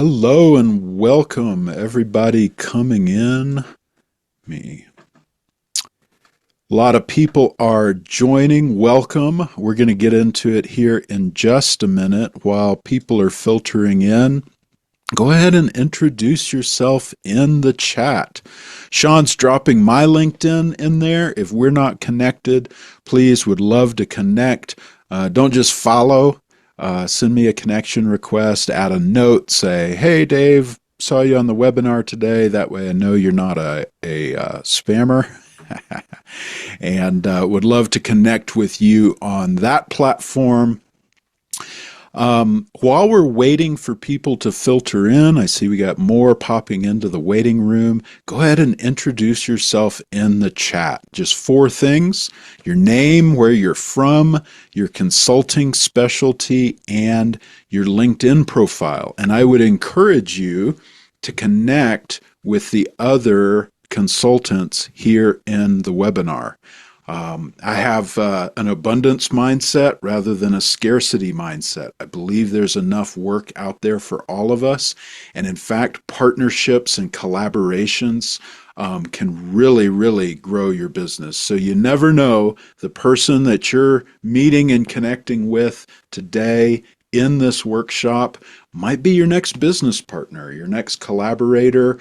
Hello and welcome, everybody coming in. Me. A lot of people are joining. Welcome. We're going to get into it here in just a minute while people are filtering in. Go ahead and introduce yourself in the chat. Sean's dropping my LinkedIn in there. If we're not connected, please, would love to connect. Don't just follow. Send me a connection request, add a note, say, hey, Dave, saw you on the webinar today. That way I know you're not a spammer. And would love to connect with you on that platform. While we're waiting for people to filter in, I see we got more popping into the waiting room. Go ahead and introduce yourself in the chat. Just 4 things: your name, where you're from, your consulting specialty, and your LinkedIn profile. And I would encourage you to connect with the other consultants here in the webinar. I have an abundance mindset rather than a scarcity mindset. I believe there's enough work out there for all of us. And in fact, partnerships and collaborations can really, really grow your business. So you never know, the person that you're meeting and connecting with today in this workshop might be your next business partner, your next collaborator,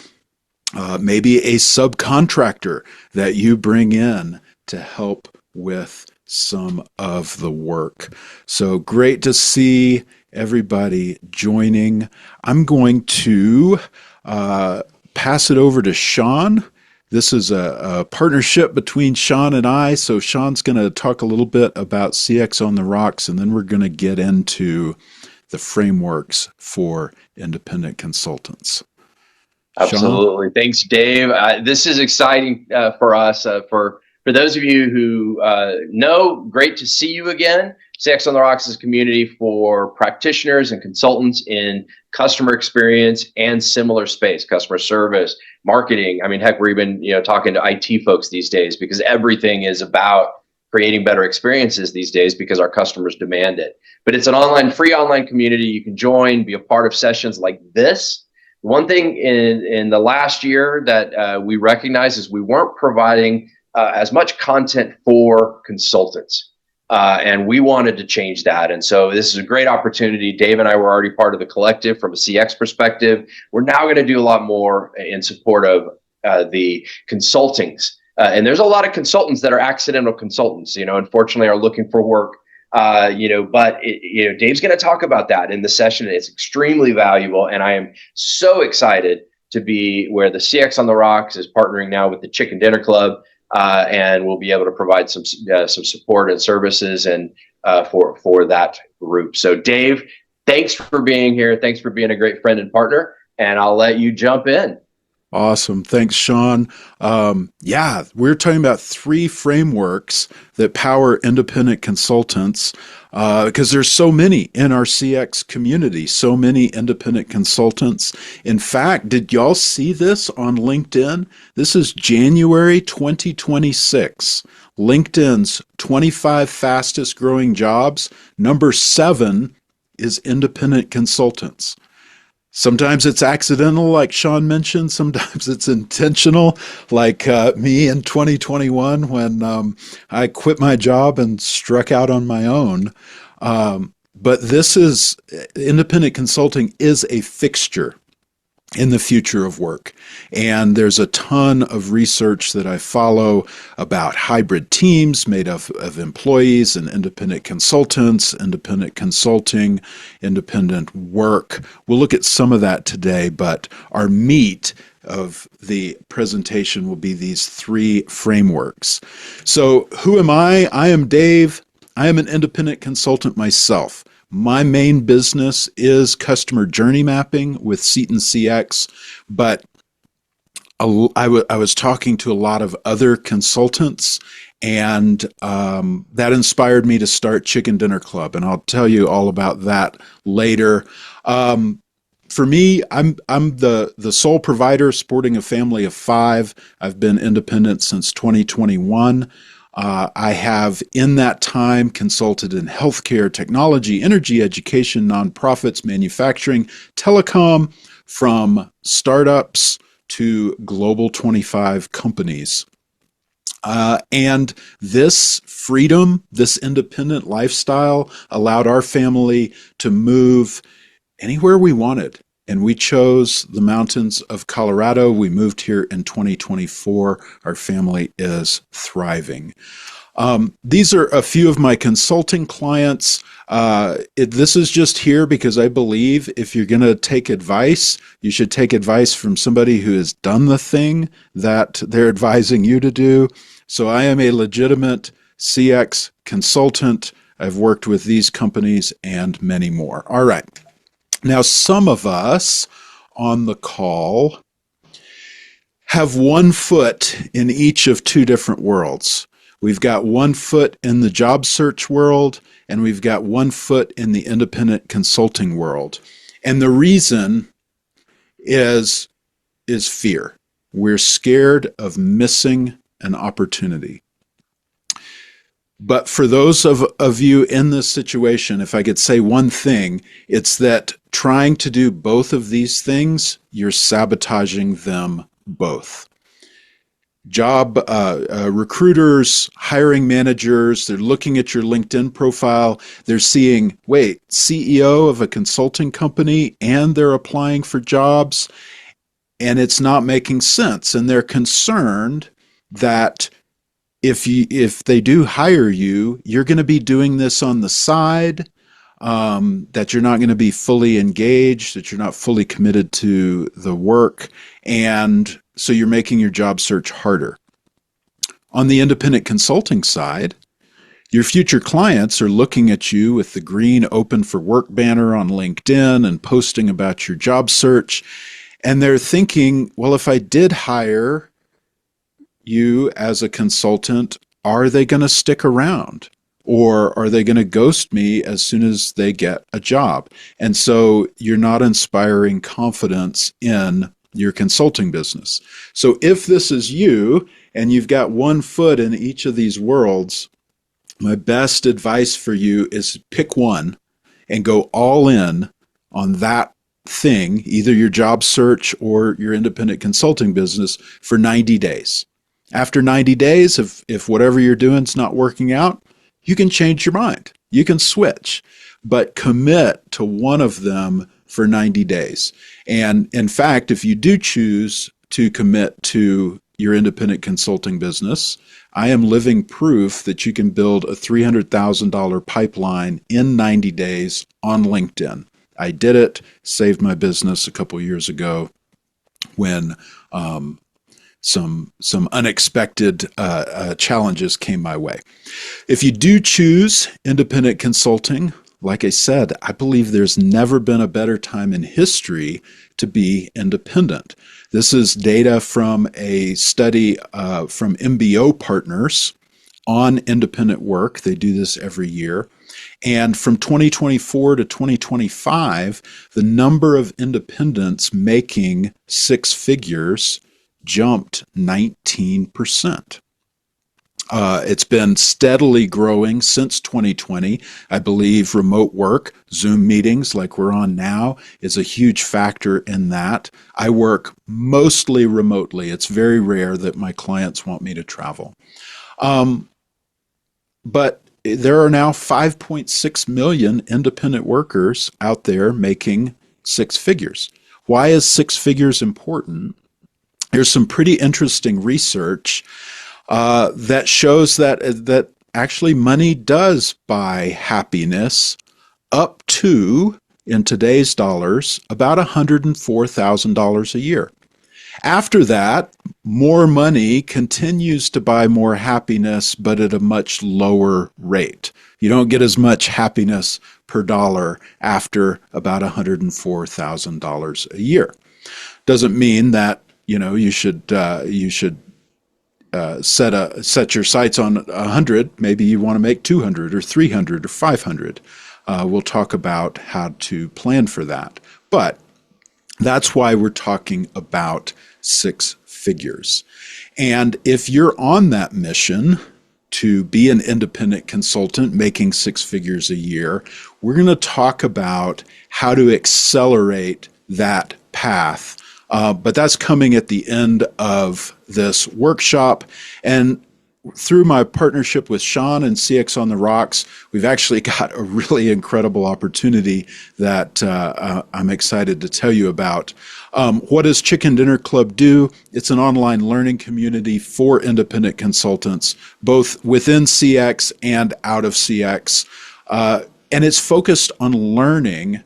maybe a subcontractor that you bring in to help with some of the work. So great to see everybody joining. I'm going to pass it over to Sean. This is a partnership between Sean and I. So Sean's going to talk a little bit about CX on the Rocks, and then we're going to get into the frameworks for independent consultants. Absolutely. Thanks, Dave. This is exciting for us. For those of you who know, great to see you again. CX on the Rocks is a community for practitioners and consultants in customer experience and similar space, customer service, marketing. I mean, heck, we're even talking to IT folks these days because everything is about creating better experiences these days because our customers demand it. But it's an free online community. You can join, be a part of sessions like this. One thing in the last year that we recognized is we weren't providing as much content for consultants. And we wanted to change that. And so this is a great opportunity. Dave and I were already part of the collective from a CX perspective. We're now going to do a lot more in support of the consultings. And there's a lot of consultants that are accidental consultants, unfortunately are looking for work. But Dave's going to talk about that in the session. It's extremely valuable. And I am so excited to be where the CX on the Rocks is partnering now with the Chicken Dinner Club. And we'll be able to provide some support and services and for that group. So Dave, thanks for being here. Thanks for being a great friend and partner. And I'll let you jump in. Awesome. Thanks, Sean. We're talking about 3 frameworks that power independent consultants because there's so many in our CX community, so many independent consultants. In fact, did y'all see this on LinkedIn? This is January 2026. LinkedIn's 25 fastest growing jobs. Number 7 is independent consultants. Sometimes it's accidental, like Sean mentioned. Sometimes it's intentional, like me in 2021 when I quit my job and struck out on my own. But independent consulting is a fixture in the future of work. And there's a ton of research that I follow about hybrid teams made up of employees and independent consultants, independent consulting, independent work. We'll look at some of that today, but our meat of the presentation will be these 3 frameworks. So who am I? I am Dave. I am an independent consultant myself. My main business is customer journey mapping with Seaton CX, but I was talking to a lot of other consultants, and that inspired me to start Chicken Dinner Club, and I'll tell you all about that later. For me, I'm the sole provider supporting a family of 5. I've been independent since 2021. I have in that time consulted in healthcare, technology, energy, education, nonprofits, manufacturing, telecom, from startups to global 25 companies. And this freedom, this independent lifestyle allowed our family to move anywhere we wanted. And we chose the mountains of Colorado. We moved here in 2024. Our family is thriving. These are a few of my consulting clients. This is just here because I believe if you're going to take advice, you should take advice from somebody who has done the thing that they're advising you to do. So I am a legitimate CX consultant. I've worked with these companies and many more. All right. Now, some of us on the call have one foot in each of two different worlds. We've got one foot in the job search world, and we've got one foot in the independent consulting world. And the reason is fear. We're scared of missing an opportunity. But for those of you in this situation, if I could say one thing, it's that trying to do both of these things, you're sabotaging them both. Recruiters, hiring managers, they're looking at your LinkedIn profile. They're seeing, wait, CEO of a consulting company, and they're applying for jobs, and it's not making sense. And they're concerned that if they do hire you, you're going to be doing this on the side, that you're not going to be fully engaged, that you're not fully committed to the work, and so you're making your job search harder. On the independent consulting side, your future clients are looking at you with the green open for work banner on LinkedIn and posting about your job search, and they're thinking, well, if I did hire you as a consultant, are they going to stick around? Or are they going to ghost me as soon as they get a job? And so you're not inspiring confidence in your consulting business. So if this is you and you've got one foot in each of these worlds, my best advice for you is pick one and go all in on that thing, either your job search or your independent consulting business, for 90 days. After 90 days, if whatever you're doing is not working out, you can change your mind. You can switch, but commit to one of them for 90 days. And in fact, if you do choose to commit to your independent consulting business, I am living proof that you can build a $300,000 pipeline in 90 days on LinkedIn. I did it, saved my business a couple years ago when some unexpected challenges came my way. If you do choose independent consulting, like I said, I believe there's never been a better time in history to be independent. This is data from a study from MBO Partners on independent work. They do this every year. And from 2024 to 2025, the number of independents making six figures jumped 19%. It's been steadily growing since 2020. I believe remote work, Zoom meetings like we're on now, is a huge factor in that. I work mostly remotely. It's very rare that my clients want me to travel. But there are now 5.6 million independent workers out there making six figures. Why is six figures important? There's some pretty interesting research that shows that actually money does buy happiness up to, in today's dollars, about $104,000 a year. After that, more money continues to buy more happiness, but at a much lower rate. You don't get as much happiness per dollar after about $104,000 a year. Doesn't mean that you should set your sights on 100. Maybe you want to make 200 or 300 or 500. We'll talk about how to plan for that. But that's why we're talking about six figures. And if you're on that mission to be an independent consultant making six figures a year, we're going to talk about how to accelerate that path. But that's coming at the end of this workshop. And through my partnership with Sean and CX on the Rocks, we've actually got a really incredible opportunity that I'm excited to tell you about. What does Chicken Dinner Club do? It's an online learning community for independent consultants, both within CX and out of CX. And it's focused on learning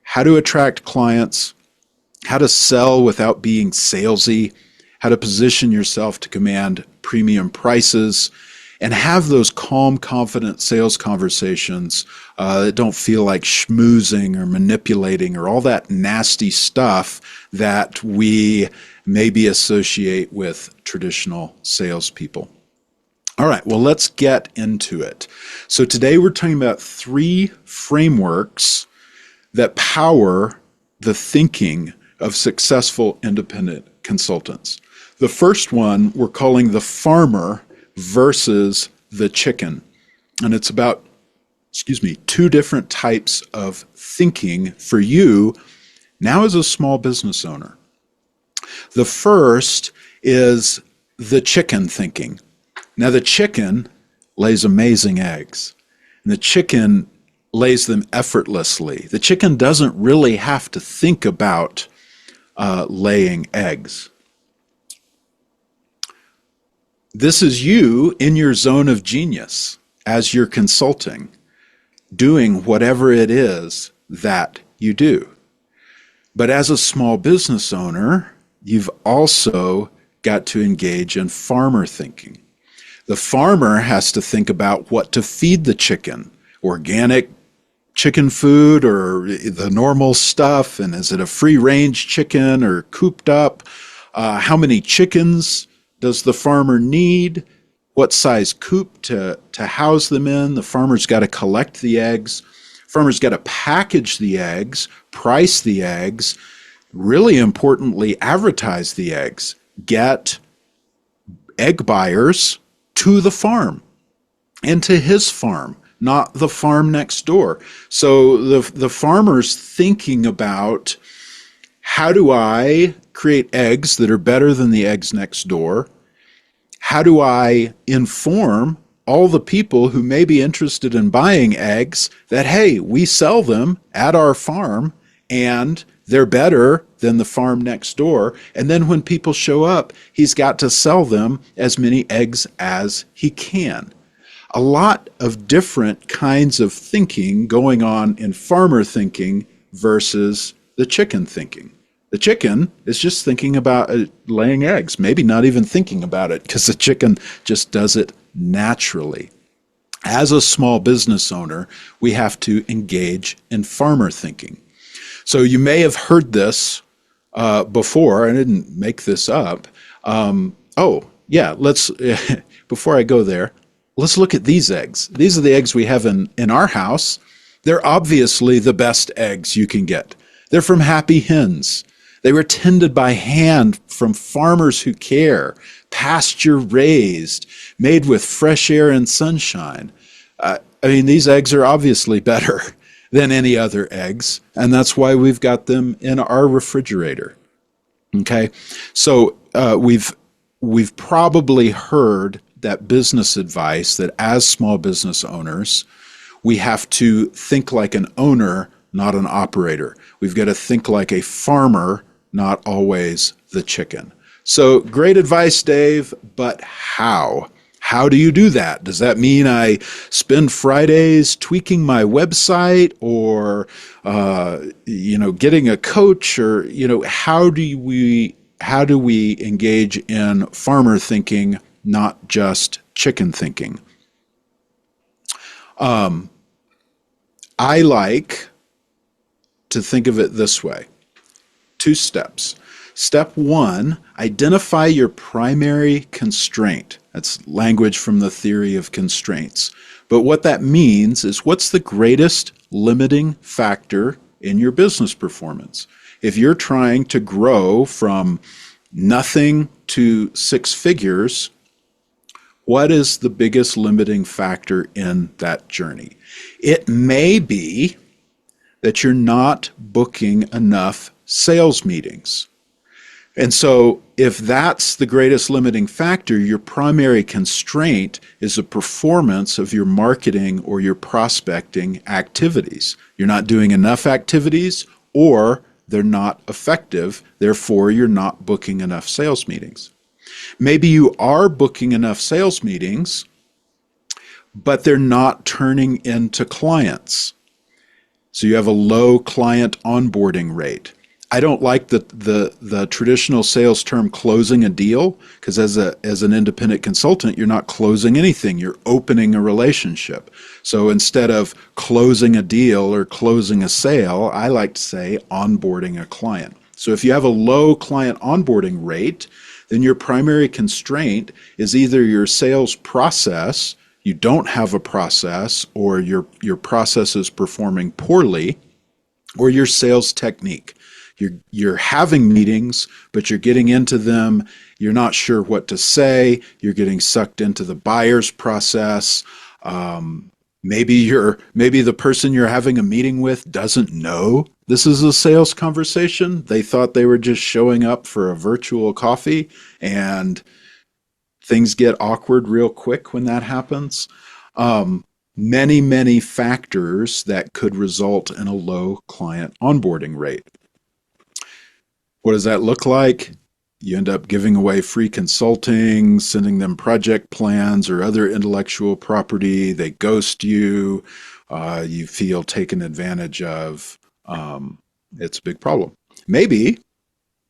how to attract clients, how to sell without being salesy, how to position yourself to command premium prices, and have those calm, confident sales conversations that don't feel like schmoozing or manipulating or all that nasty stuff that we maybe associate with traditional salespeople. All right, well, let's get into it. So today we're talking about 3 frameworks that power the thinking of successful independent consultants. The first one we're calling the farmer versus the chicken. And it's about, 2 different types of thinking for you now as a small business owner. The first is the chicken thinking. Now, the chicken lays amazing eggs, and the chicken lays them effortlessly. The chicken doesn't really have to think about laying eggs. This is you in your zone of genius as you're consulting, doing whatever it is that you do. But as a small business owner, you've also got to engage in farmer thinking. The farmer has to think about what to feed the chicken, organic chicken food or the normal stuff, and is it a free-range chicken or cooped up? How many chickens does the farmer need? What size coop to house them in? The farmer's got to collect the eggs. Farmer's got to package the eggs, price the eggs, really importantly, advertise the eggs, get egg buyers to the farm and to his farm, not the farm next door. So the farmer's thinking about, how do I create eggs that are better than the eggs next door? How do I inform all the people who may be interested in buying eggs that, hey, we sell them at our farm and they're better than the farm next door? And then when people show up, he's got to sell them as many eggs as he can. A lot of different kinds of thinking going on in farmer thinking versus the chicken thinking. The chicken is just thinking about laying eggs, maybe not even thinking about it because the chicken just does it naturally. As a small business owner, we have to engage in farmer thinking. So you may have heard this before. I didn't make this up. Let's before I go there, let's look at these eggs. These are the eggs we have in our house. They're obviously the best eggs you can get. They're from Happy Hens. They were tended by hand from farmers who care, pasture raised, made with fresh air and sunshine. These eggs are obviously better than any other eggs, and that's why we've got them in our refrigerator. Okay, so we've probably heard that business advice that as small business owners, we have to think like an owner, not an operator. We've got to think like a farmer, not always the chicken. So great advice, Dave, but how? How do you do that? Does that mean I spend Fridays tweaking my website or, getting a coach or, how do we engage in farmer thinking, not just chicken thinking? I like to think of it this way. 2 steps. Step 1, identify your primary constraint. That's language from the theory of constraints. But what that means is, what's the greatest limiting factor in your business performance? If you're trying to grow from nothing to 6 figures, what is the biggest limiting factor in that journey? It may be that you're not booking enough sales meetings. And so if that's the greatest limiting factor, your primary constraint is the performance of your marketing or your prospecting activities. You're not doing enough activities, or they're not effective, therefore you're not booking enough sales meetings. Maybe you are booking enough sales meetings, but they're not turning into clients. So you have a low client onboarding rate. I don't like the traditional sales term closing a deal, because as an independent consultant, you're not closing anything. You're opening a relationship. So instead of closing a deal or closing a sale, I like to say onboarding a client. So if you have a low client onboarding rate, then your primary constraint is either your sales process, you don't have a process, or your process is performing poorly, or your sales technique. You're having meetings, but you're getting into them. You're not sure what to say. You're getting sucked into the buyer's process. Maybe the person you're having a meeting with doesn't know this is a sales conversation. They thought they were just showing up for a virtual coffee, and things get awkward real quick when that happens. Many factors that could result in a low client onboarding rate. What does that look like? You end up giving away free consulting, sending them project plans or other intellectual property. They ghost you. You feel taken advantage of. It's a big problem. Maybe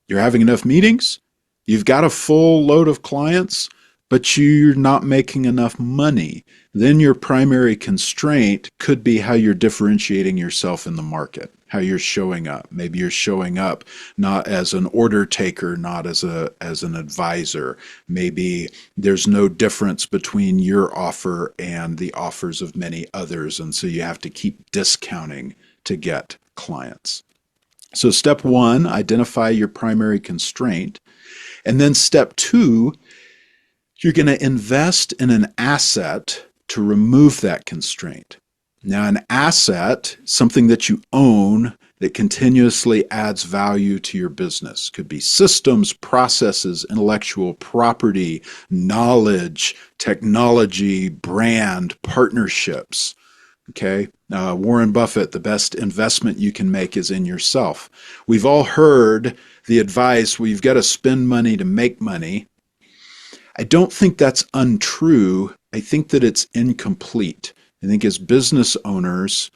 you're having enough meetings. You've got a full load of clients, but you're not making enough money. Then your primary constraint could be how you're differentiating yourself in the market, how you're showing up. Maybe you're showing up not as an order taker, not as an advisor. Maybe there's no difference between your offer and the offers of many others, and so you have to keep discounting to get clients. So step one, identify your primary constraint. And then step two, you're going to invest in an asset to remove that constraint. Now, an asset, something that you own that continuously adds value to your business. Could be systems, processes, intellectual property, knowledge, technology, brand, partnerships. Okay, Warren Buffett, the best investment you can make is in yourself. We've all heard the advice, well, you've got to spend money to make money. I don't think that's untrue. I think that it's incomplete. I think as business owners,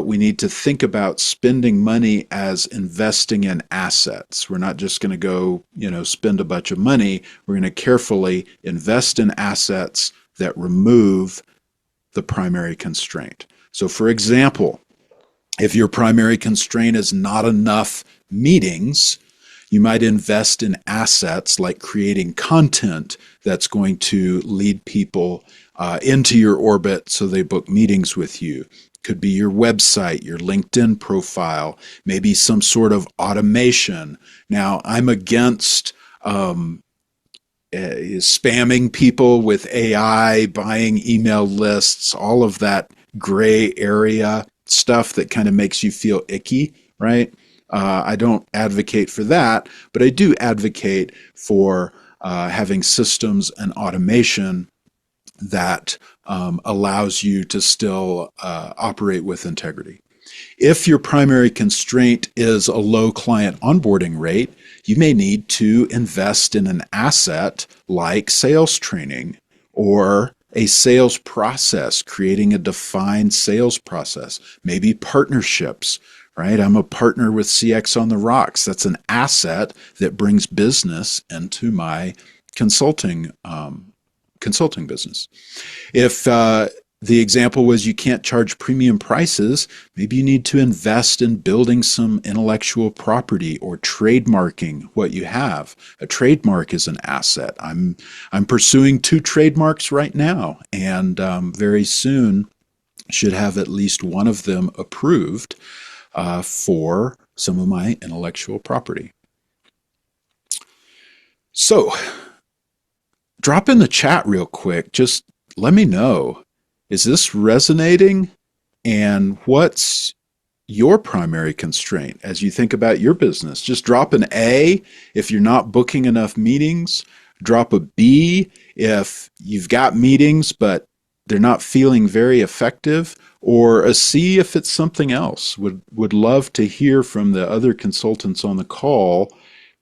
we need to think about spending money as investing in assets. We're not just going to go, spend a bunch of money. We're going to carefully invest in assets that remove the primary constraint. So for example, if your primary constraint is not enough meetings, you might invest in assets like creating content that's going to lead people into your orbit so they book meetings with you. Could be your website, your LinkedIn profile, maybe some sort of automation. Now, I'm against spamming people with AI, buying email lists, all of that gray area stuff that kind of makes you feel icky, right? I don't advocate for that, but I do advocate for having systems and automation that allows you to still operate with integrity. If your primary constraint is a low client onboarding rate, you may need to invest in an asset like sales training or a sales process, creating a defined sales process, maybe partnerships, right? I'm a partner with CX on the Rocks. That's an asset that brings business into my consulting business. If the example was you can't charge premium prices, maybe you need to invest in building some intellectual property or trademarking what you have. A trademark is an asset. I'm pursuing 2 trademarks right now, and very soon should have at least one of them approved for some of my intellectual property. So, drop in the chat real quick. Just let me know. Is this resonating? And what's your primary constraint as you think about your business? Just drop an A if you're not booking enough meetings, drop a B if you've got meetings but they're not feeling very effective, or a C if it's something else. Would love to hear from the other consultants on the call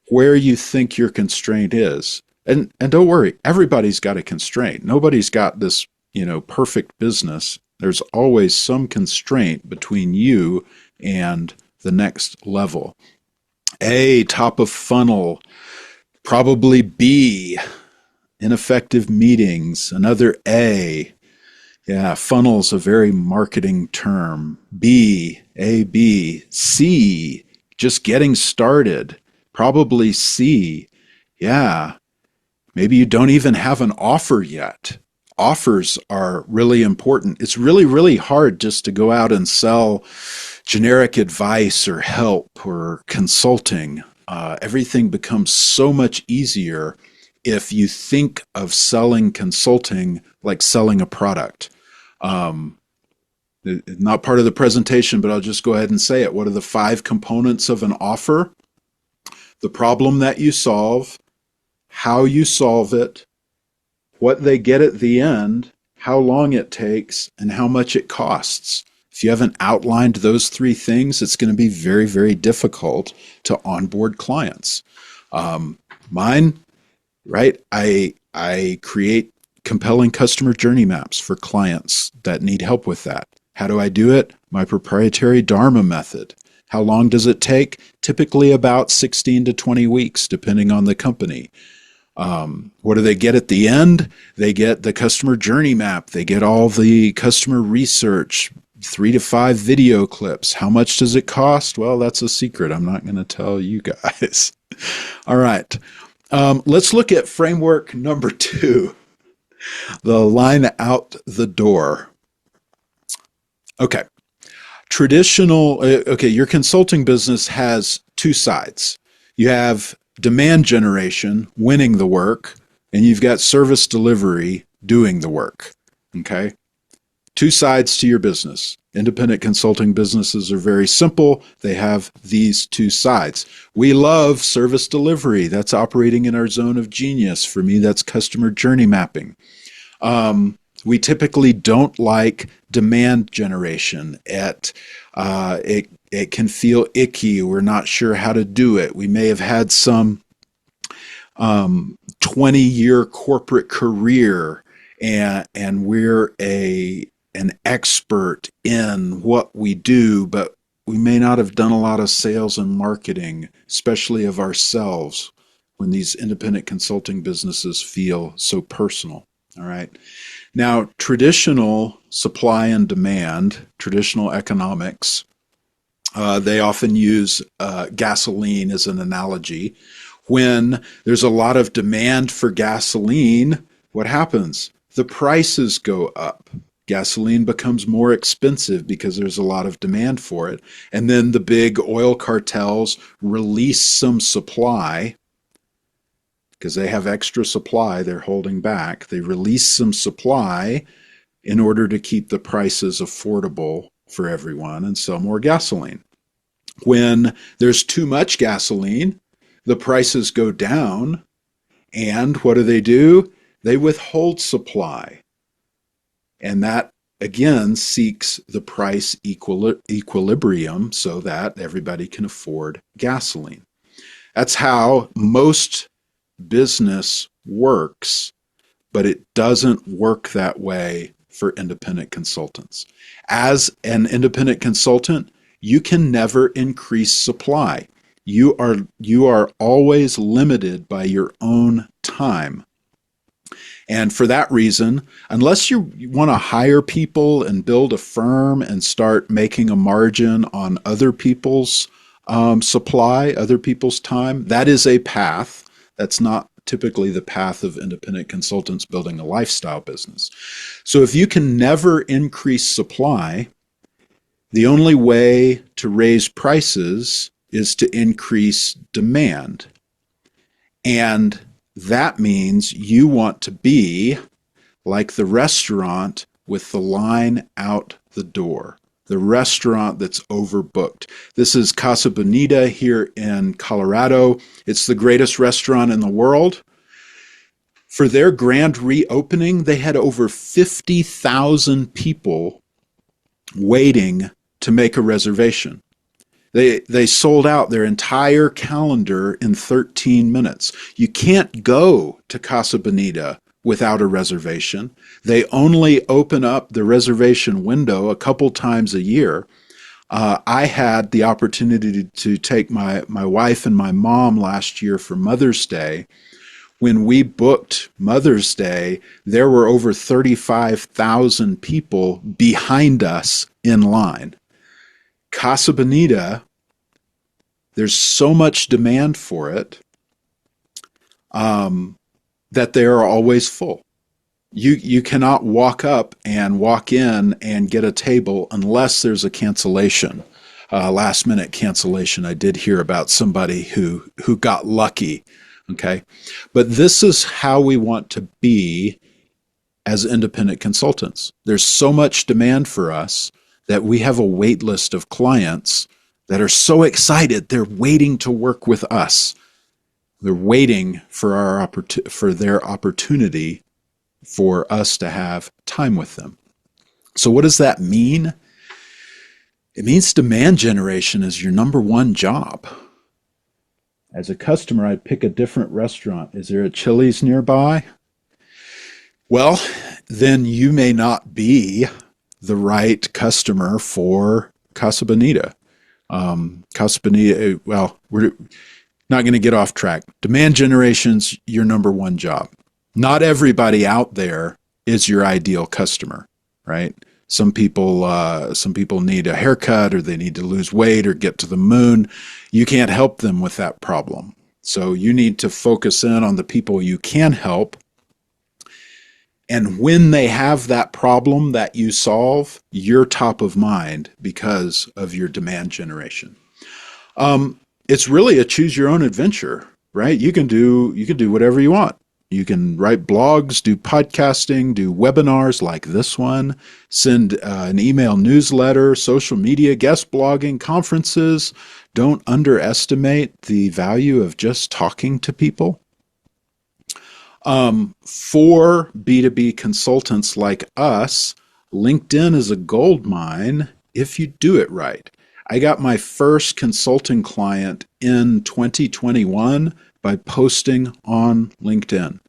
where you think your constraint is. And don't worry, everybody's got a constraint. Nobody's got this, perfect business. There's always some constraint between you and the next level. A, top of funnel. Probably B, ineffective meetings. Another A. Yeah, funnel's a very marketing term. B, A, B. C, just getting started. Probably C. Yeah, maybe you don't even have an offer yet. Offers are really important. It's really, really hard just to go out and sell generic advice or help or consulting. Everything becomes so much easier if you think of selling consulting like selling a product. Um, Not part of the presentation, but I'll just go ahead and say it. What are the 5 components of an offer? The problem that you solve, how you solve it, what they get at the end, how long it takes, and how much it costs. If you haven't outlined those 3 things, it's going to be very, very difficult to onboard clients. Mine, right? I create compelling customer journey maps for clients that need help with that. How do I do it? My proprietary Dharma method. How long does it take? Typically about 16 to 20 weeks, depending on the company. What do they get at the end? They get the customer journey map. They get all the customer research, 3 to 5 video clips. How much does it cost? Well, that's a secret. I'm not going to tell you guys. All right. Let's look at framework number 2, the line out the door. Okay. Your consulting business has 2 sides. You have demand generation, winning the work, and you've got service delivery, doing the work. Okay? 2 sides to your business. Independent consulting businesses are very simple. They have these 2 sides. We love service delivery. That's operating in our zone of genius. For me, that's customer journey mapping. We typically don't like demand generation. It can feel icky. We're not sure how to do it. We may have had some 20-year corporate career, and we're an expert in what we do, but we may not have done a lot of sales and marketing, especially of ourselves, when these independent consulting businesses feel so personal. All right. Now, traditional supply and demand, traditional economics, they often use gasoline as an analogy. When there's a lot of demand for gasoline, what happens? The prices go up. Gasoline becomes more expensive because there's a lot of demand for it. And then the big oil cartels release some supply because they have extra supply they're holding back. They release some supply in order to keep the prices affordable for everyone and sell more gasoline. When there's too much gasoline, the prices go down, and what do? They withhold supply. And that, again, seeks the price equilibrium so that everybody can afford gasoline. That's how most business works, but it doesn't work that way for independent consultants. As an independent consultant, you can never increase supply. You are always limited by your own time. And for that reason, unless you want to hire people and build a firm and start making a margin on other people's supply, other people's time, that is a path. That's not typically the path of independent consultants building a lifestyle business. So if you can never increase supply, the only way to raise prices is to increase demand. And that means you want to be like the restaurant with the line out the door. the restaurant that's overbooked. This is Casa Bonita here in Colorado. It's the greatest restaurant in the world. For their grand reopening, they had over 50,000 people waiting to make a reservation. They sold out their entire calendar in 13 minutes. You can't go to Casa Bonita without a reservation. They only open up the reservation window a couple times a year. I had the opportunity to take my wife and my mom last year for Mother's Day. When we booked Mother's Day, there were over 35,000 people behind us in line. Casa Bonita, there's so much demand for it that they are always full. You cannot walk up and walk in and get a table unless there's a cancellation, last minute cancellation. I did hear about somebody who got lucky. Okay, but this is how we want to be as independent consultants. There's so much demand for us that we have a wait list of clients that are so excited they're waiting to work with us. They're waiting for for their opportunity for us to have time with them. So what does that mean? It means demand generation is your number one job. As a customer, I'd pick a different restaurant. Is there a Chili's nearby? Well, then you may not be the right customer for Casa Bonita. Casa Bonita, well, we're not going to get off track. Demand generation's your number one job. Not everybody out there is your ideal customer, right? Some people need a haircut, or they need to lose weight or get to the moon. You can't help them with that problem. So you need to focus in on the people you can help. And when they have that problem that you solve, you're top of mind because of your demand generation. It's really a choose your own adventure, right? You can do whatever you want. You can write blogs, do podcasting, do webinars like this one, send an email newsletter, social media, guest blogging, conferences. Don't underestimate the value of just talking to people. For B2B consultants like us, LinkedIn is a gold mine if you do it right. I got my first consulting client in 2021 by posting on LinkedIn.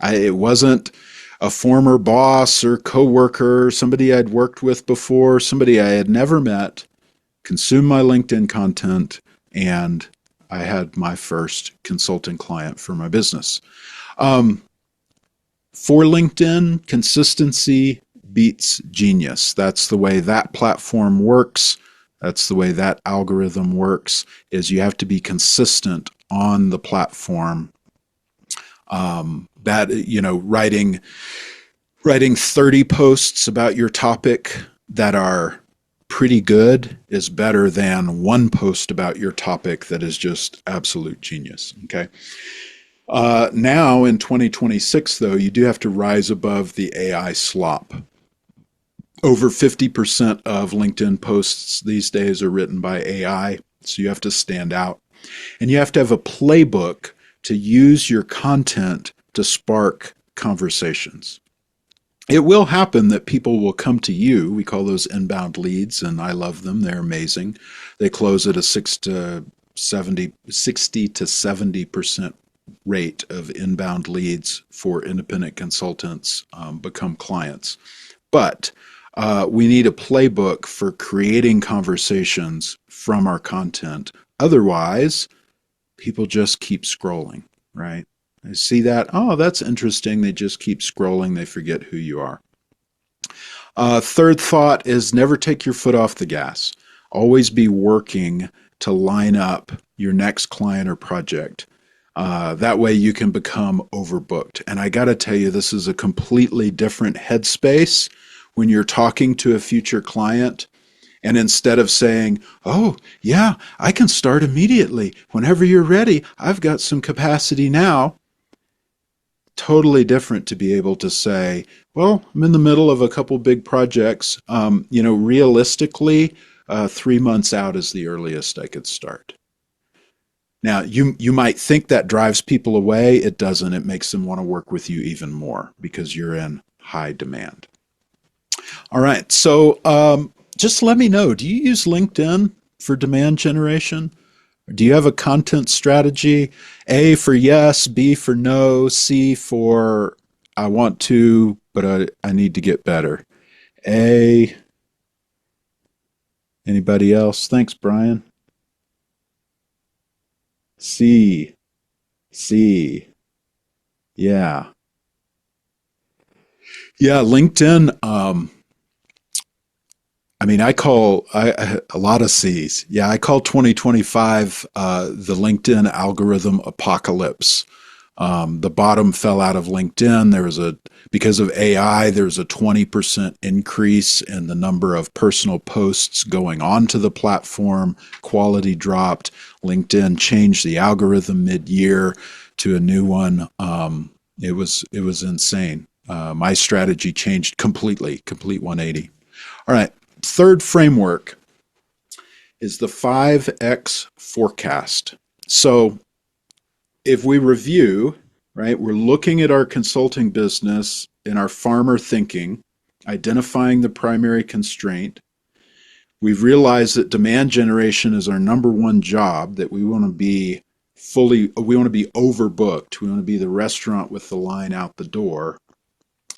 It wasn't a former boss or coworker, somebody I'd worked with before, somebody I had never met, consumed my LinkedIn content, and I had my first consulting client for my business. For LinkedIn, consistency beats genius. That's the way that platform works. That's the way that algorithm works, is you have to be consistent on the platform. Writing 30 posts about your topic that are pretty good is better than one post about your topic that is just absolute genius. Okay. Now in 2026, though, you do have to rise above the AI slop. Over 50% of LinkedIn posts these days are written by AI, so you have to stand out. And you have to have a playbook to use your content to spark conversations. It will happen that people will come to you. We call those inbound leads, and I love them. They're amazing. They close at a 60 to 70% rate of inbound leads for independent consultants become clients. But we need a playbook for creating conversations from our content. Otherwise, people just keep scrolling, right? I see that. Oh, that's interesting. They just keep scrolling. They forget who you are. Third thought is never take your foot off the gas. Always be working to line up your next client or project. That way you can become overbooked. And I got to tell you, this is a completely different headspace when you're talking to a future client. And instead of saying, oh, yeah, I can start immediately. Whenever you're ready, I've got some capacity now. totally different to be able to say, well, I'm in the middle of a couple big projects. Realistically, 3 months out is the earliest I could start. Now, you might think that drives people away. It doesn't. It makes them want to work with you even more because you're in high demand. All right. So just let me know. Do you use LinkedIn for demand generation? Do you have a content strategy? A for yes, B for no, C for I want to, but I need to get better. A, anybody else? Thanks, Brian. C, C, yeah. Yeah, LinkedIn. I call a lot of C's. Yeah, I call 2025 the LinkedIn algorithm apocalypse. The bottom fell out of LinkedIn. Because of AI, there's a 20% increase in the number of personal posts going onto the platform. Quality dropped. LinkedIn changed the algorithm mid-year to a new one. It was insane. My strategy changed completely, complete 180. All right. Third framework is the 5X forecast. So if we review, right, we're looking at our consulting business in our farmer thinking, identifying the primary constraint. We've realized that demand generation is our number one job, that we want to be overbooked. We want to be the restaurant with the line out the door.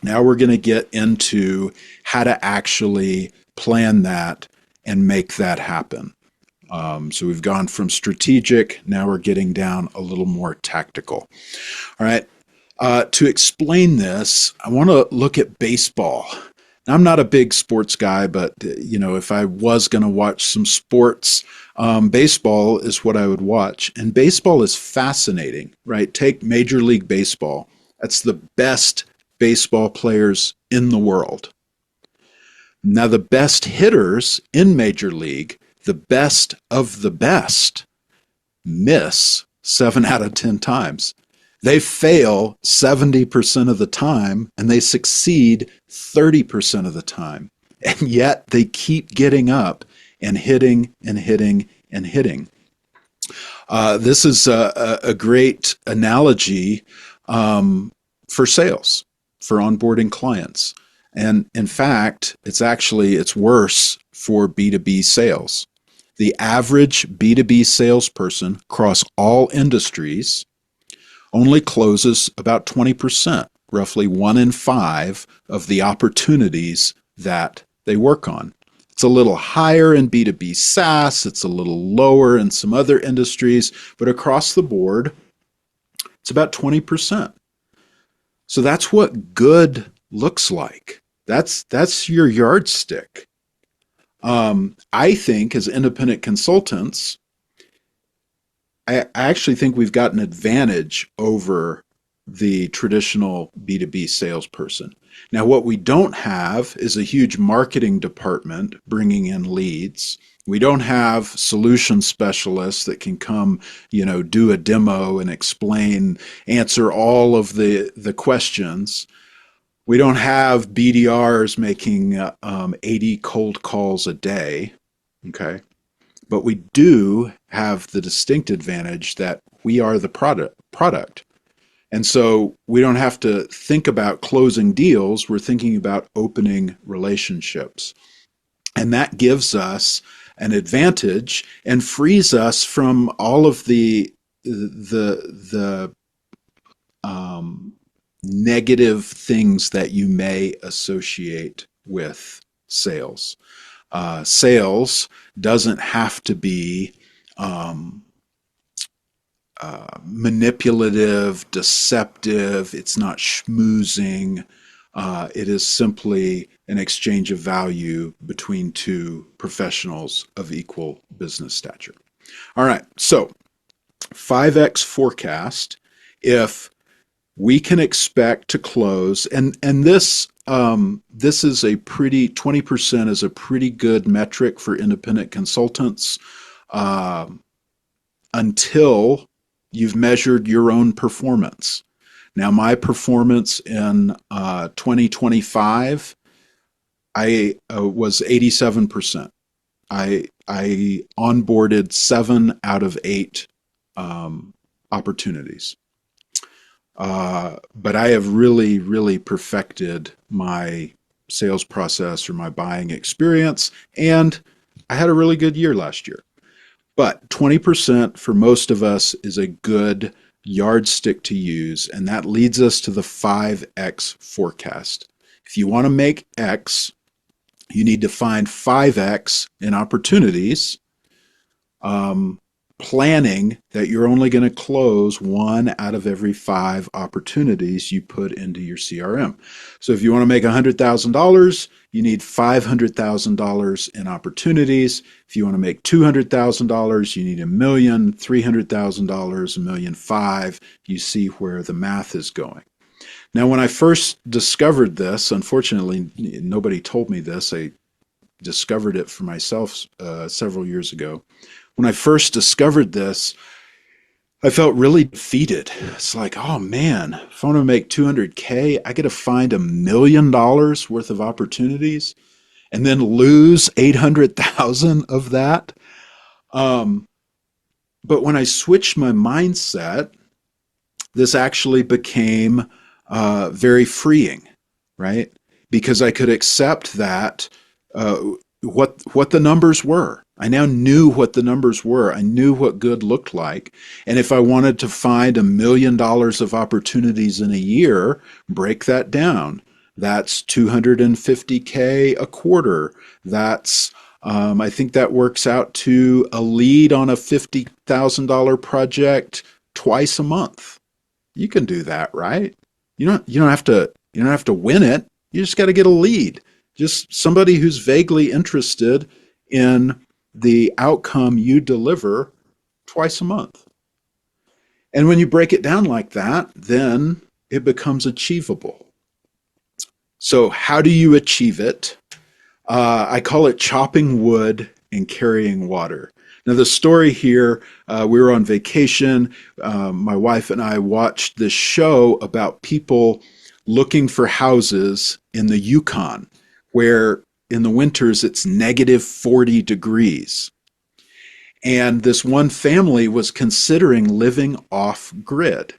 Now we're going to get into how to actually plan that and make that happen. So we've gone from strategic, now we're getting down a little more tactical. All right. To explain this, I want to look at baseball. Now, I'm not a big sports guy, but if I was going to watch some sports, baseball is what I would watch. And baseball is fascinating, right? Take Major League Baseball. That's the best baseball players in the world. Now, the best hitters in Major League, the best of the best, miss 7 out of 10 times. They fail 70% of the time and they succeed 30% of the time. And yet they keep getting up and hitting and hitting and hitting. This is a great analogy for sales, for onboarding clients. And in fact, it's worse for B2B sales. The average B2B salesperson across all industries only closes about 20%, roughly 1 in 5 of the opportunities that they work on. It's a little higher in B2B SaaS, it's a little lower in some other industries, but across the board, it's about 20%. So that's what good looks like. That's your yardstick. I think as independent consultants, I actually think we've got an advantage over the traditional B2B salesperson. Now, what we don't have is a huge marketing department bringing in leads. We don't have solution specialists that can come, do a demo and answer all of the questions. We don't have BDRs making 80 cold calls a day, okay? But we do have the distinct advantage that we are the product. And so we don't have to think about closing deals. We're thinking about opening relationships. And that gives us an advantage and frees us from all of the negative things that you may associate with sales. Sales doesn't have to be manipulative, deceptive. It's not schmoozing. It is simply an exchange of value between two professionals of equal business stature. All right, so 5X forecast. If we can expect to close, and this is a pretty 20% is a pretty good metric for independent consultants until you've measured your own performance. Now, my performance in 2025, I was 87%. I onboarded 7 out of 8 opportunities. But I have really, really perfected my sales process or my buying experience, and I had a really good year last year. But 20% for most of us is a good yardstick to use, and that leads us to the 5X forecast. If you want to make X, you need to find 5X in opportunities, planning that you're only going to close 1 out of every 5 opportunities you put into your CRM. So if you want to make $100,000, you need $500,000 in opportunities. If you want to make $200,000, you need $1 million, $300,000, $1.5 million. You see where the math is going. Now, when I first discovered this, unfortunately, nobody told me this. I discovered it for myself several years ago. When I first discovered this, I felt really defeated. It's like, oh man, if I want to make 200K, I got to find $1 million worth of opportunities and then lose 800,000 of that. But when I switched my mindset, this actually became very freeing, right? Because I could accept that what the numbers were. I now knew what the numbers were. I knew what good looked like. And if I wanted to find $1 million of opportunities in a year, break that down. That's 250K a quarter. That's I think that works out to a lead on a $50,000 project twice a month. You can do that, right? You don't have to win it. You just got to get a lead. Just somebody who's vaguely interested in the outcome you deliver twice a month. And when you break it down like that, then it becomes achievable. So how do you achieve it? I call it chopping wood and carrying water. Now, the story here, we were on vacation. My wife and I watched this show about people looking for houses in the Yukon, where in the winters it's negative 40 degrees. And this one family was considering living off grid.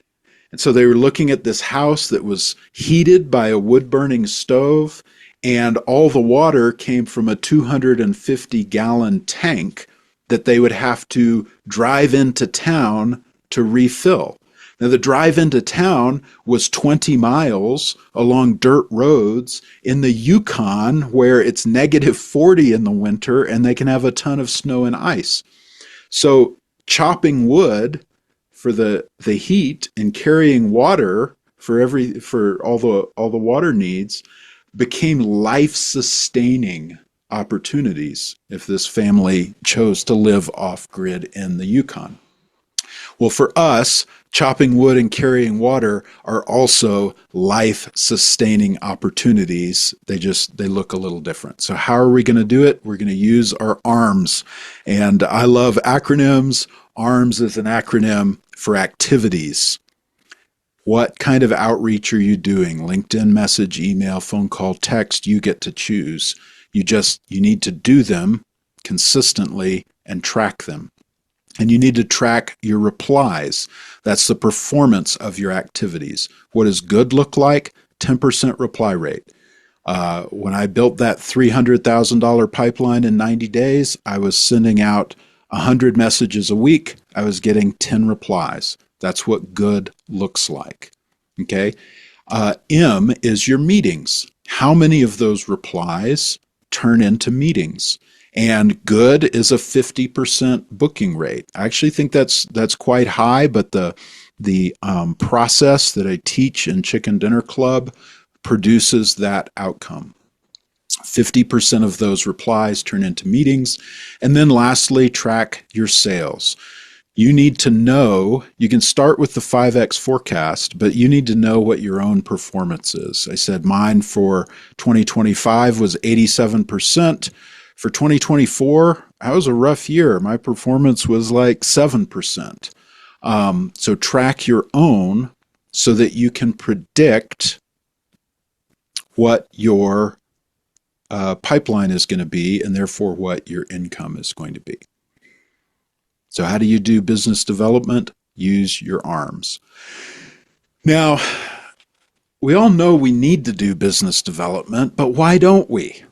And so they were looking at this house that was heated by a wood burning stove, and all the water came from a 250-gallon tank that they would have to drive into town to refill. Now, the drive into town was 20 miles along dirt roads in the Yukon, where it's negative 40 in the winter and they can have a ton of snow and ice. So chopping wood for the heat and carrying water for all the water needs became life-sustaining opportunities if this family chose to live off-grid in the Yukon. Well, for us, chopping wood and carrying water are also life-sustaining opportunities. They look a little different. So how are we going to do it? We're going to use our ARMS. And I love acronyms. ARMS is an acronym for activities. What kind of outreach are you doing? LinkedIn message, email, phone call, text, you get to choose. You need to do them consistently and track them. And you need to track your replies. That's the performance of your activities. What does good look like? 10% reply rate. When I built that $300,000 pipeline in 90 days, I was sending out 100 messages a week. I was getting 10 replies. That's what good looks like. Okay. M is your meetings. How many of those replies turn into meetings? And good is a 50% booking rate. I actually think that's quite high, but the process that I teach in Chicken Dinner Club produces that outcome. 50% of those replies turn into meetings. And then lastly, track your sales. You need to know, you can start with the 5X forecast, but you need to know what your own performance is. I said mine for 2025 was 87%. For 2024, that was a rough year. My performance was like 7%. So track your own so that you can predict what your pipeline is going to be and therefore what your income is going to be. So how do you do business development? Use your arms. Now, we all know we need to do business development, but why don't we?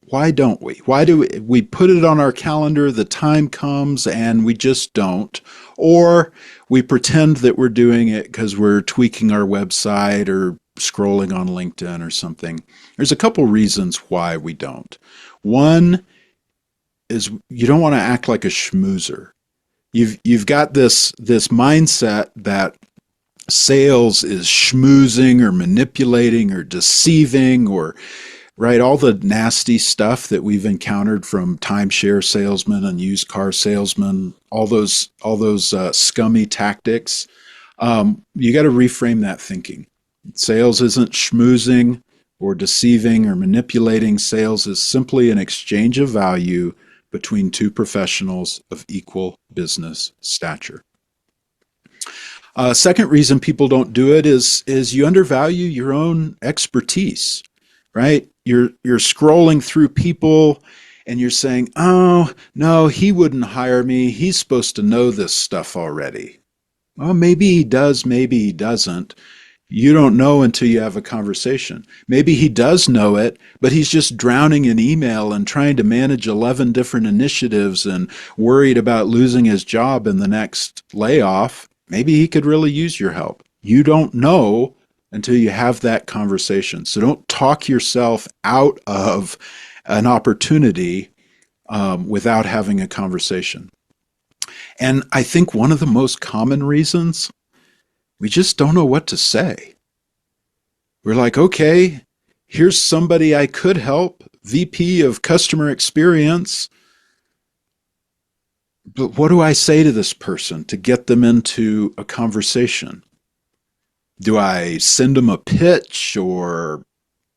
Why don't we? Why do we put it on our calendar, the time comes, and we just don't? Or we pretend that we're doing it because we're tweaking our website or scrolling on LinkedIn or something. There's a couple reasons why we don't. One is you don't want to act like a schmoozer. You've got this mindset that sales is schmoozing or manipulating or deceiving or right, all the nasty stuff that we've encountered from timeshare salesmen and used car salesmen, all those scummy tactics. You got to reframe that thinking. Sales isn't schmoozing or deceiving or manipulating. Sales is simply an exchange of value between two professionals of equal business stature. Second reason people don't do it is you undervalue your own expertise, right? You're scrolling through people and you're saying, oh, no, he wouldn't hire me. He's supposed to know this stuff already. Well, maybe he does, maybe he doesn't. You don't know until you have a conversation. Maybe he does know it, but he's just drowning in email and trying to manage 11 different initiatives and worried about losing his job in the next layoff. Maybe he could really use your help. You don't know until you have that conversation. So don't talk yourself out of an opportunity without having a conversation. And I think one of the most common reasons, we just don't know what to say. We're like, okay, here's somebody I could help, VP of customer experience. But what do I say to this person to get them into a conversation? Do I send them a pitch or,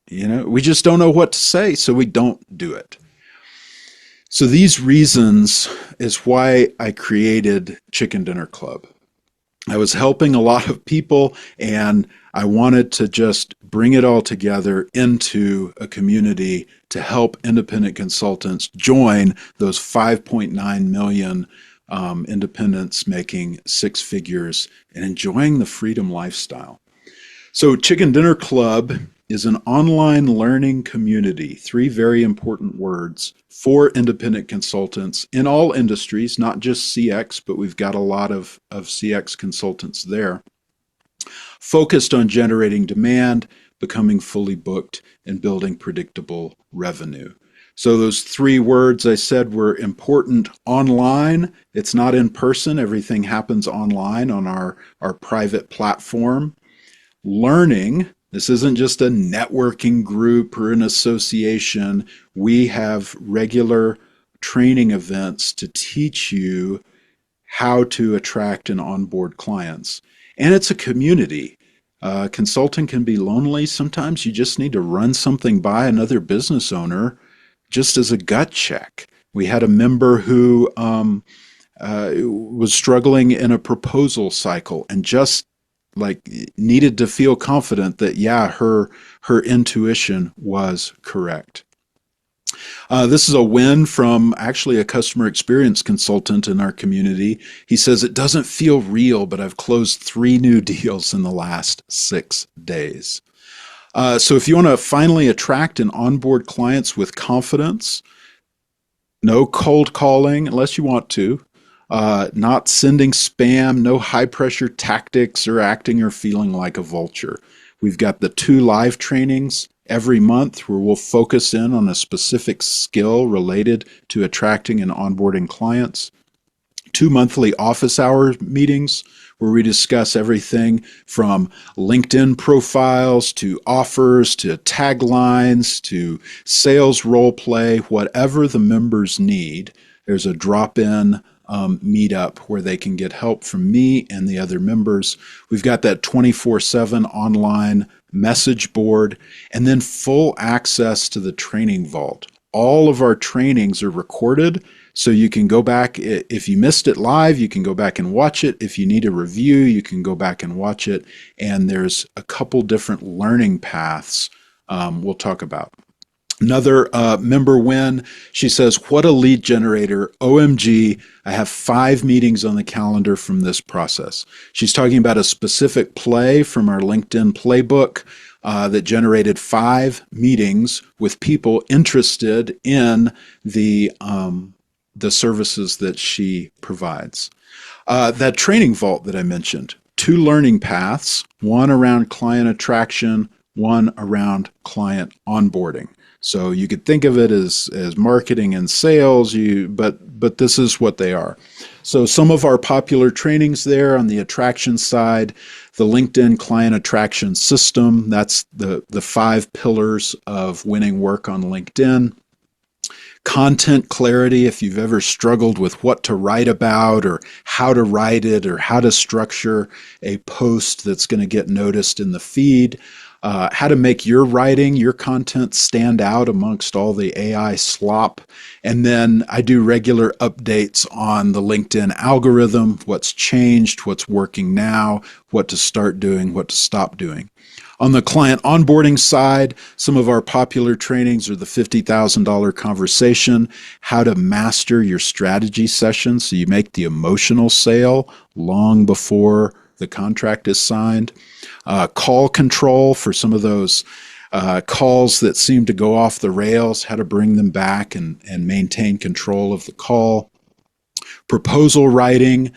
we just don't know what to say, so we don't do it. So these reasons is why I created Chicken Dinner Club. I was helping a lot of people and I wanted to just bring it all together into a community to help independent consultants join those 5.9 million independents making six figures and enjoying the freedom lifestyle. So Chicken Dinner Club is an online learning community, three very important words, for independent consultants in all industries, not just CX, but we've got a lot of CX consultants there, focused on generating demand, becoming fully booked, and building predictable revenue. So those three words I said were important online. It's not in person. Everything happens online on our private platform. Learning, this isn't just a networking group or an association. We have regular training events to teach you how to attract and onboard clients. And it's a community. Consulting can be lonely. Sometimes you just need to run something by another business owner just as a gut check. We had a member who was struggling in a proposal cycle and just needed to feel confident that, yeah, her intuition was correct. This is a win from actually a customer experience consultant in our community. He says, it doesn't feel real, but I've closed 3 new deals in the last 6 days. So if you want to finally attract and onboard clients with confidence, no cold calling unless you want to, not sending spam, no high pressure tactics or acting or feeling like a vulture. We've got the 2 live trainings every month where we'll focus in on a specific skill related to attracting and onboarding clients. 2 monthly office hour meetings where we discuss everything from LinkedIn profiles to offers to taglines to sales role play, whatever the members need. There's a drop-in meetup where they can get help from me and the other members. We've got that 24/7 online message board and then full access to the training vault. All of our trainings are recorded, So you can go back, if you missed it live, you can go back and watch it. If you need a review, you can go back and watch it. And there's a couple different learning paths we'll talk about. Another member win, she says, what a lead generator. OMG, I have 5 meetings on the calendar from this process. She's talking about a specific play from our LinkedIn playbook that generated 5 meetings with people interested in the services that she provides. That training vault that I mentioned, 2 learning paths, one around client attraction, one around client onboarding. So you could think of it as marketing and sales, but this is what they are. So some of our popular trainings there on the attraction side, the LinkedIn client attraction system, that's the 5 pillars of winning work on LinkedIn. Content clarity, if you've ever struggled with what to write about or how to write it or how to structure a post that's going to get noticed in the feed. How to make your writing, your content stand out amongst all the AI slop. And then I do regular updates on the LinkedIn algorithm, what's changed, what's working now, what to start doing, what to stop doing. On the client onboarding side, some of our popular trainings are the $50,000 conversation, how to master your strategy session so you make the emotional sale long before the contract is signed. Call control for some of those calls that seem to go off the rails, how to bring them back and maintain control of the call. Proposal writing.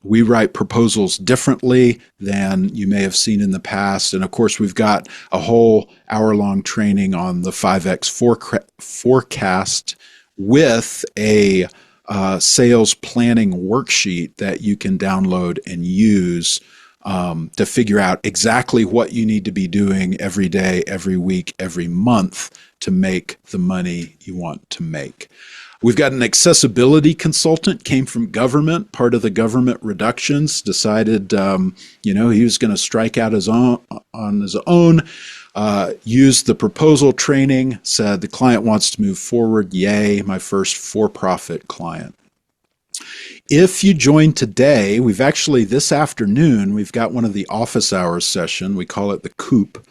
We write proposals differently than you may have seen in the past. And of course, we've got a whole hour-long training on the 5X forecast with a sales planning worksheet that you can download and use to figure out exactly what you need to be doing every day, every week, every month to make the money you want to make. We've got an accessibility consultant, came from government, part of the government reductions, decided, he was going to strike out on his own, used the proposal training, said the client wants to move forward. Yay, my first for-profit client. If you join today, we've actually, this afternoon, we've got one of the office hours session. We call it the Coop.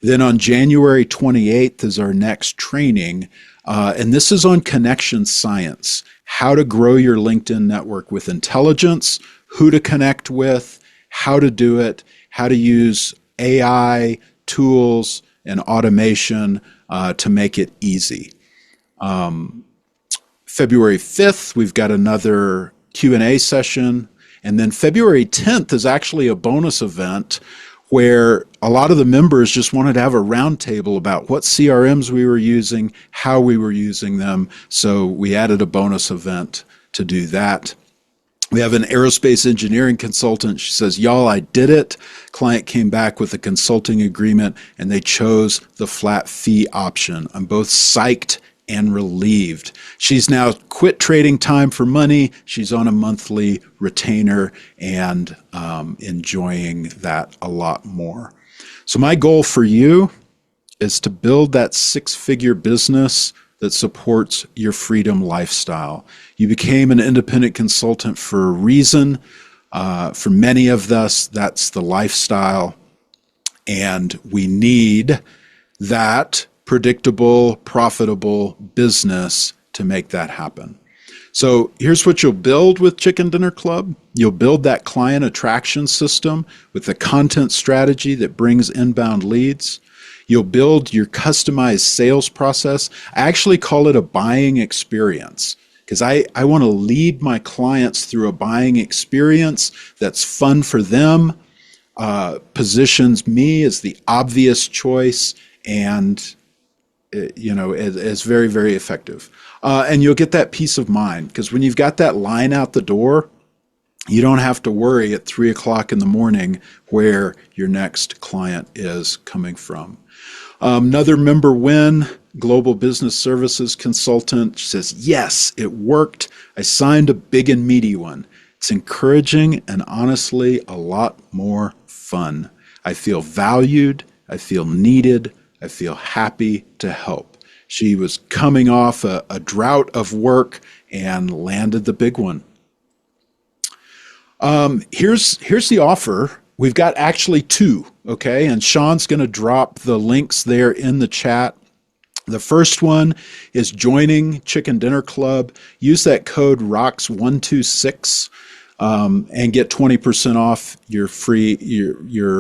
Then on January 28th is our next training. And this is on connection science, how to grow your LinkedIn network with intelligence, who to connect with, how to do it, how to use AI tools and automation to make it easy. February 5th, we've got another Q&A session. And then February 10th is actually a bonus event where a lot of the members just wanted to have a roundtable about what CRMs we were using, how we were using them. So we added a bonus event to do that. We have an aerospace engineering consultant. She says, y'all, I did it. Client came back with a consulting agreement and they chose the flat fee option. I'm both psyched and relieved. She's now quit trading time for money. She's on a monthly retainer and enjoying that a lot more. So my goal for you is to build that 6-figure business that supports your freedom lifestyle. You became an independent consultant for a reason. For many of us, that's the lifestyle. And we need that predictable, profitable business to make that happen. So here's what you'll build with Chicken Dinner Club. You'll build that client attraction system with the content strategy that brings inbound leads. You'll build your customized sales process. I actually call it a buying experience because I want to lead my clients through a buying experience that's fun for them, positions me as the obvious choice, and is very, very effective. And you'll get that peace of mind because when you've got that line out the door, you don't have to worry at 3 o'clock in the morning where your next client is coming from. Another member win, Global Business Services Consultant. She says, yes, it worked. I signed a big and meaty one. It's encouraging and honestly a lot more fun. I feel valued. I feel needed. I feel happy to help. She was coming off a drought of work and landed the big one. Here's the offer. We've got actually two, okay? And Sean's going to drop the links there in the chat. The first one is joining Chicken Dinner Club. Use that code ROCKS126 and get 20% off your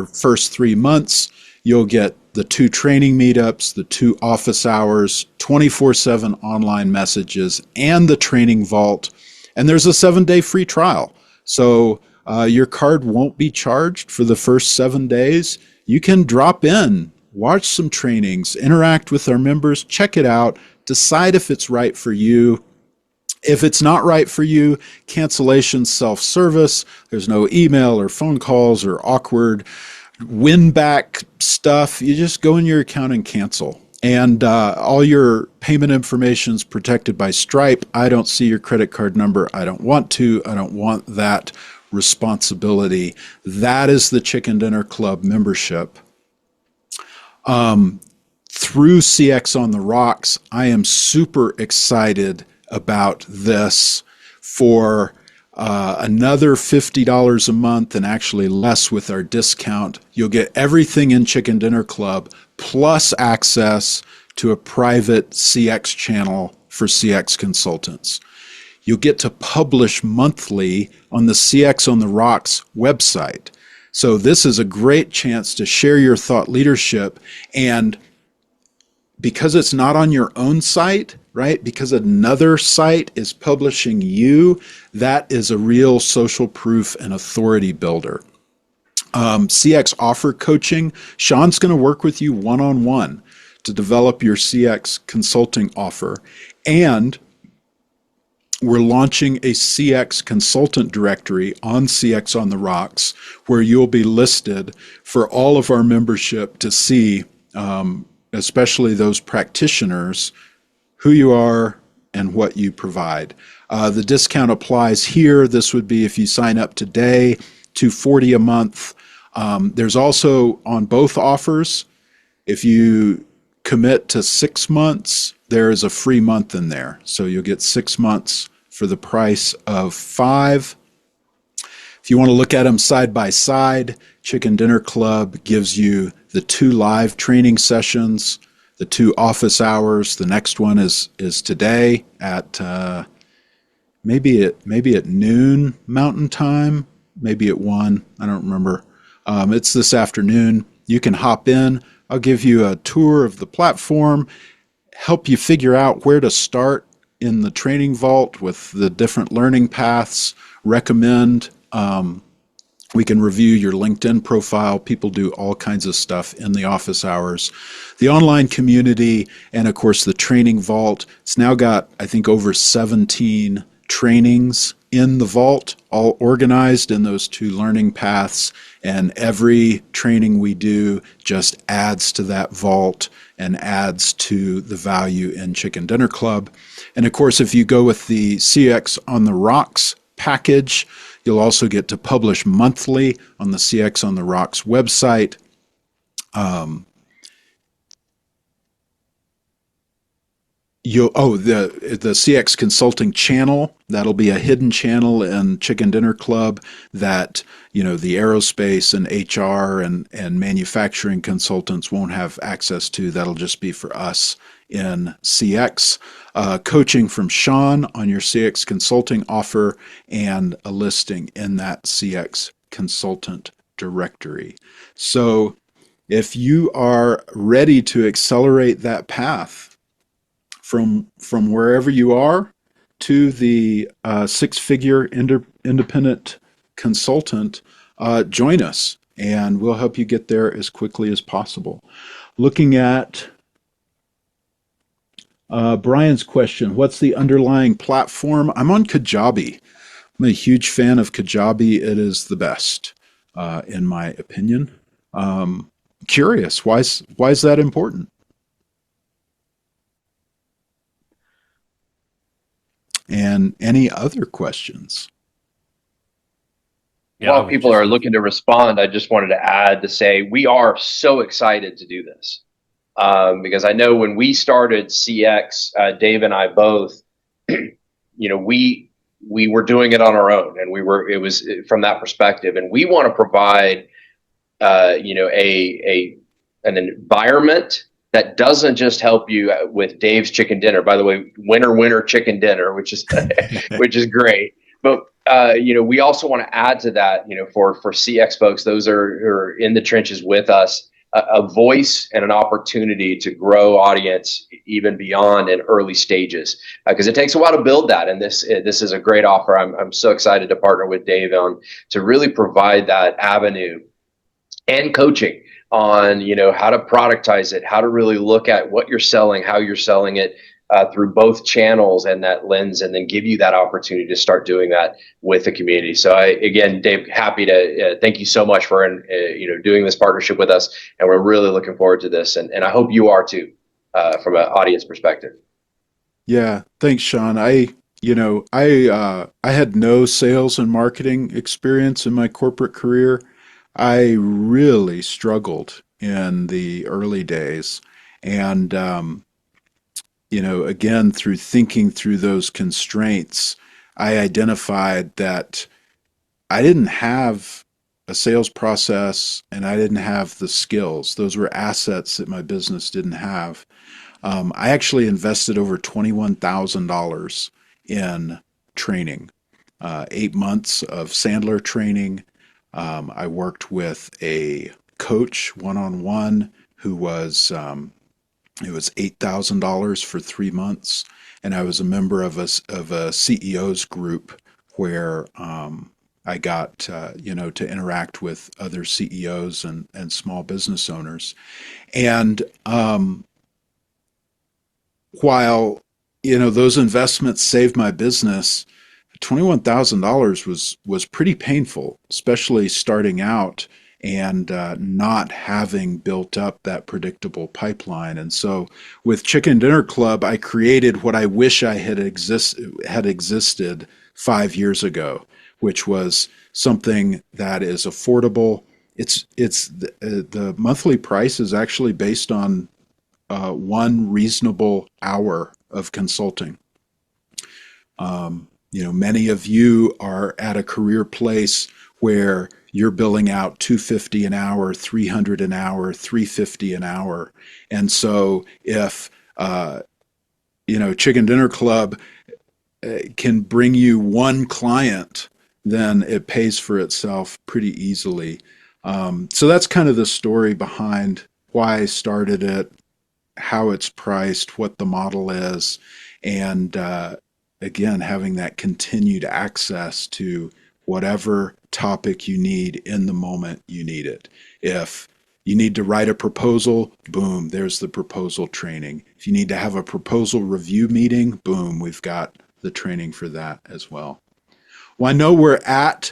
first 3 months. You'll get the 2 training meetups, the 2 office hours, 24/7 online messages, and the training vault. And there's a 7-day free trial. So your card won't be charged for the first 7 days. You can drop in, watch some trainings, interact with our members, check it out, decide if it's right for you. If it's not right for you, cancellation self-service. There's no email or phone calls or awkward win-back stuff. You just go in your account and cancel. And all your payment information is protected by Stripe. I don't see your credit card number. I don't want to. I don't want that responsibility. That is the Chicken Dinner Club membership. Through CX on the Rocks, I am super excited about this. For another $50 a month, and actually less with our discount, you'll get everything in Chicken Dinner Club plus access to a private CX channel for CX consultants. You'll get to publish monthly on the CX on the Rocks website. So this is a great chance to share your thought leadership, and because it's not on your own site, right? Because another site is publishing you, that is a real social proof and authority builder. CX offer coaching. Sean's going to work with you one-on-one to develop your CX consulting offer. And we're launching a CX consultant directory on CX on the Rocks, where you'll be listed for all of our membership to see, especially those practitioners, who you are and what you provide. The discount applies here. This would be if you sign up today, $240 a month. There's also on both offers, if you commit to 6 months, there is a free month in there. So you'll get 6 months for the price of 5. If you want to look at them side by side, Chicken Dinner Club gives you the 2 live training sessions, the 2 office hours. The next one is today at maybe at noon Mountain Time, maybe at 1. I don't remember. It's this afternoon. You can hop in. I'll give you a tour of the platform, help you figure out where to start in the training vault with the different learning paths, recommend. We can review your LinkedIn profile. People do all kinds of stuff in the office hours. The online community, and of course the training vault. It's now got, I think, over 17 trainings in the vault, all organized in those 2 learning paths. And every training we do just adds to that vault and adds to the value in Chicken Dinner Club. And of course, if you go with the CX on the Rocks package, you'll also get to publish monthly on the CX on the Rocks website. The CX consulting channel, that'll be a hidden channel in Chicken Dinner Club that, the aerospace and HR and manufacturing consultants won't have access to. That'll just be for us in CX. Coaching from Sean on your CX consulting offer, and a listing in that CX consultant directory. So if you are ready to accelerate that path from wherever you are to the 6-figure independent consultant, join us and we'll help you get there as quickly as possible. Looking at Brian's question, what's the underlying platform? I'm on Kajabi. I'm a huge fan of Kajabi. It is the best, in my opinion. Curious, why is that important? And any other questions? While people are looking to respond, I just wanted to add to say we are so excited to do this. Because I know when we started CX, Dave and I both, we were doing it on our own, and it was from that perspective, and we want to provide an environment that doesn't just help you with Dave's chicken dinner. By the way, winner chicken dinner, which is which is great. But we also want to add to that, for CX folks, those who are in the trenches with us, a voice and an opportunity to grow audience even beyond in early stages, because it takes a while to build that. And this is a great offer. I'm so excited to partner with Dave on to really provide that avenue and coaching on how to productize it, how to really look at what you're selling, how you're selling it through both channels and that lens, and then give you that opportunity to start doing that with the community. So again, Dave, happy to thank you so much for doing this partnership with us, and we're really looking forward to this, and I hope you are too, from an audience perspective. Yeah, thanks, Sean. I had no sales and marketing experience in my corporate career. I really struggled in the early days. And, again, through thinking through those constraints, I identified that I didn't have a sales process and I didn't have the skills. Those were assets that my business didn't have. I actually invested over $21,000 in training, 8 months of Sandler training. I worked with a coach one-on-one who was it was $8,000 for 3 months, and I was a member of a CEO's group where I got to interact with other CEOs and small business owners. And while those investments saved my business, $21,000 was pretty painful, especially starting out and not having built up that predictable pipeline. And so with Chicken Dinner Club, I created what I wish I had existed 5 years ago, which was something that is affordable. It's the monthly price is actually based on one reasonable hour of consulting. Many of you are at a career place where you're billing out $250 an hour, $300 an hour, $350 an hour. And so if, Chicken Dinner Club can bring you one client, then it pays for itself pretty easily. So that's kind of the story behind why I started it, how it's priced, what the model is, and again, having that continued access to whatever topic you need in the moment you need it. If you need to write a proposal, boom, there's the proposal training. If you need to have a proposal review meeting, boom, we've got the training for that as well. Well, I know we're at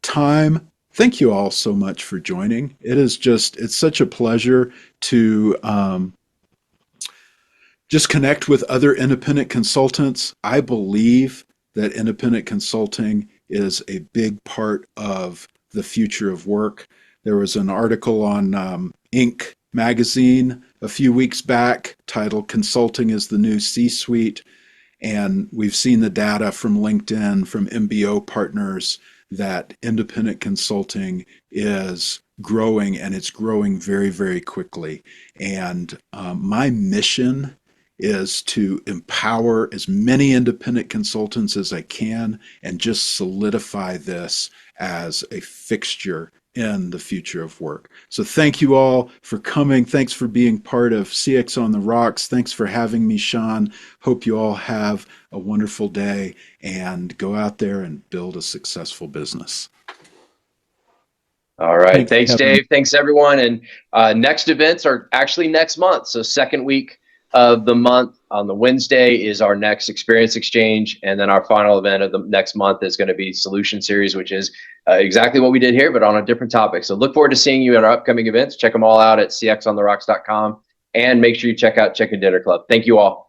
time. Thank you all so much for joining. It's such a pleasure to just connect with other independent consultants. I believe that independent consulting is a big part of the future of work. There was an article on Inc. magazine a few weeks back titled "Consulting is the New C-Suite." And we've seen the data from LinkedIn, from MBO partners, that independent consulting is growing, and it's growing very, very quickly. And my mission is to empower as many independent consultants as I can and just solidify this as a fixture in the future of work. So thank you all for coming. Thanks for being part of CX on the Rocks. Thanks for having me, Sean. Hope you all have a wonderful day and go out there and build a successful business. All right. Thanks, Dave. Thanks, everyone. And next events are actually next month. So second week of the month on the Wednesday is our next experience exchange. And then our final event of the next month is going to be Solution Series, which is exactly what we did here, but on a different topic. So look forward to seeing you at our upcoming events. Check them all out at cxontherocks.com, and make sure you check out Chicken Dinner Club. Thank you all.